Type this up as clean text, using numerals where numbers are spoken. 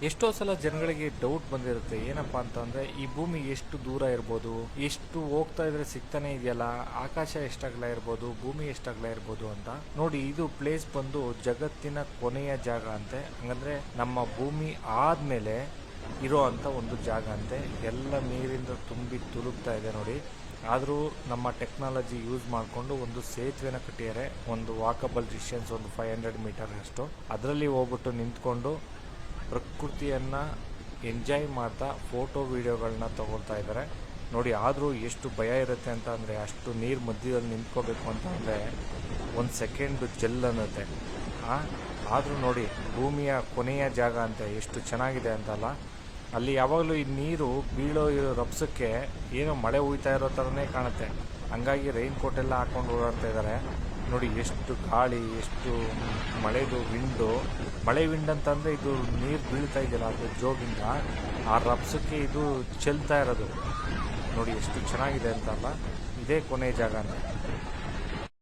ಎಷ್ಟೋ ಸಲ ಜನಗಳಿಗೆ ಡೌಟ್ ಬಂದಿರುತ್ತೆ, ಏನಪ್ಪ ಅಂತಂದರೆ ಈ ಭೂಮಿ ಎಷ್ಟು ದೂರ ಇರ್ಬೋದು, ಎಷ್ಟು ಹೋಗ್ತಾ ಇದ್ರೆ ಸಿಗ್ತಾನೆ ಇದೆಯಲ್ಲ, ಆಕಾಶ ಎಷ್ಟಾಗಲ ಇರ್ಬೋದು, ಭೂಮಿ ಎಷ್ಟಾಗಲ ಇರ್ಬೋದು ಅಂತ. ನೋಡಿ, ಇದು ಪ್ಲೇಸ್ ಬಂದು ಜಗತ್ತಿನ ಕೊನೆಯ ಜಾಗ ಅಂತೆ. ಹಂಗಂದ್ರೆ ನಮ್ಮ ಭೂಮಿ ಆದಮೇಲೆ ಇರೋ ಅಂಥ ಒಂದು ಜಾಗ ಅಂತೆ. ಎಲ್ಲ ನೀರಿಂದ ತುಂಬಿ ತುಳುಕ್ತಾ ಇದೆ ನೋಡಿ. ಆದರೂ ನಮ್ಮ ಟೆಕ್ನಾಲಜಿ ಯೂಸ್ ಮಾಡಿಕೊಂಡು ಒಂದು ಸೇತುವೆನ ಕಟ್ಟಿದ್ದಾರೆ. ಒಂದು ವಾಕಬಲ್ ಡಿಸ್ಟೆನ್ಸ್ ಒಂದು 500 ಮೀಟರ್ ಅಷ್ಟು. ಅದರಲ್ಲಿ ಹೋಗ್ಬಿಟ್ಟು ನಿಂತ್ಕೊಂಡು ಪ್ರಕೃತಿಯನ್ನು ಎಂಜಾಯ್ ಮಾಡ್ತಾ ಫೋಟೋ ವೀಡಿಯೋಗಳನ್ನ ತಗೊಳ್ತಾ ಇದ್ದಾರೆ ನೋಡಿ. ಆದರೂ ಎಷ್ಟು ಭಯ ಇರುತ್ತೆ ಅಂತ ಅಂದರೆ, ಅಷ್ಟು ನೀರು ಮಧ್ಯದಲ್ಲಿ ನಿಂತ್ಕೋಬೇಕು ಅಂತ ಅಂದರೆ ಒಂದು ಸೆಕೆಂಡು ಜೆಲ್ ಅನ್ನತ್ತೆ. ಆದರೂ ನೋಡಿ, ಭೂಮಿಯ ಕೊನೆಯ ಜಾಗ ಅಂತೆ, ಎಷ್ಟು ಚೆನ್ನಾಗಿದೆ ಅಂತಲ್ಲ. ಅಲ್ಲಿ ಯಾವಾಗಲೂ ಈ ನೀರು ಬೀಳೋ ರಭಸಕ್ಕೆ ಏನೋ ಮಳೆ ಹುಯ್ತಾ ಇರೋ ಥರನೇ ಕಾಣುತ್ತೆ. ಹಂಗಾಗಿ ರೈನ್ ಕೋಟ್ ಎಲ್ಲ ಹಾಕ್ಕೊಂಡು ಓಡಾಡ್ತಾ ಇದ್ದಾರೆ ನೋಡಿ. ಎಷ್ಟು ಗಾಳಿ, ಎಷ್ಟು ಮಳೆದು ವಿಂಡು. ಮಳೆ ವಿಂಡ್ ಅಂತಂದರೆ ಇದು ನೀರು ಬೀಳ್ತಾ ಇದೆಯಲ್ಲ, ಅದು ಜೋಗಿಂದ ಆ ರಭಸಕ್ಕೆ ಇದು ಚೆಲ್ತಾ ಇರೋದು ನೋಡಿ. ಎಷ್ಟು ಚೆನ್ನಾಗಿದೆ ಅಂತಲ್ಲ. ಇದೇ ಕೊನೆಯ ಜಾಗ ಅಂತ.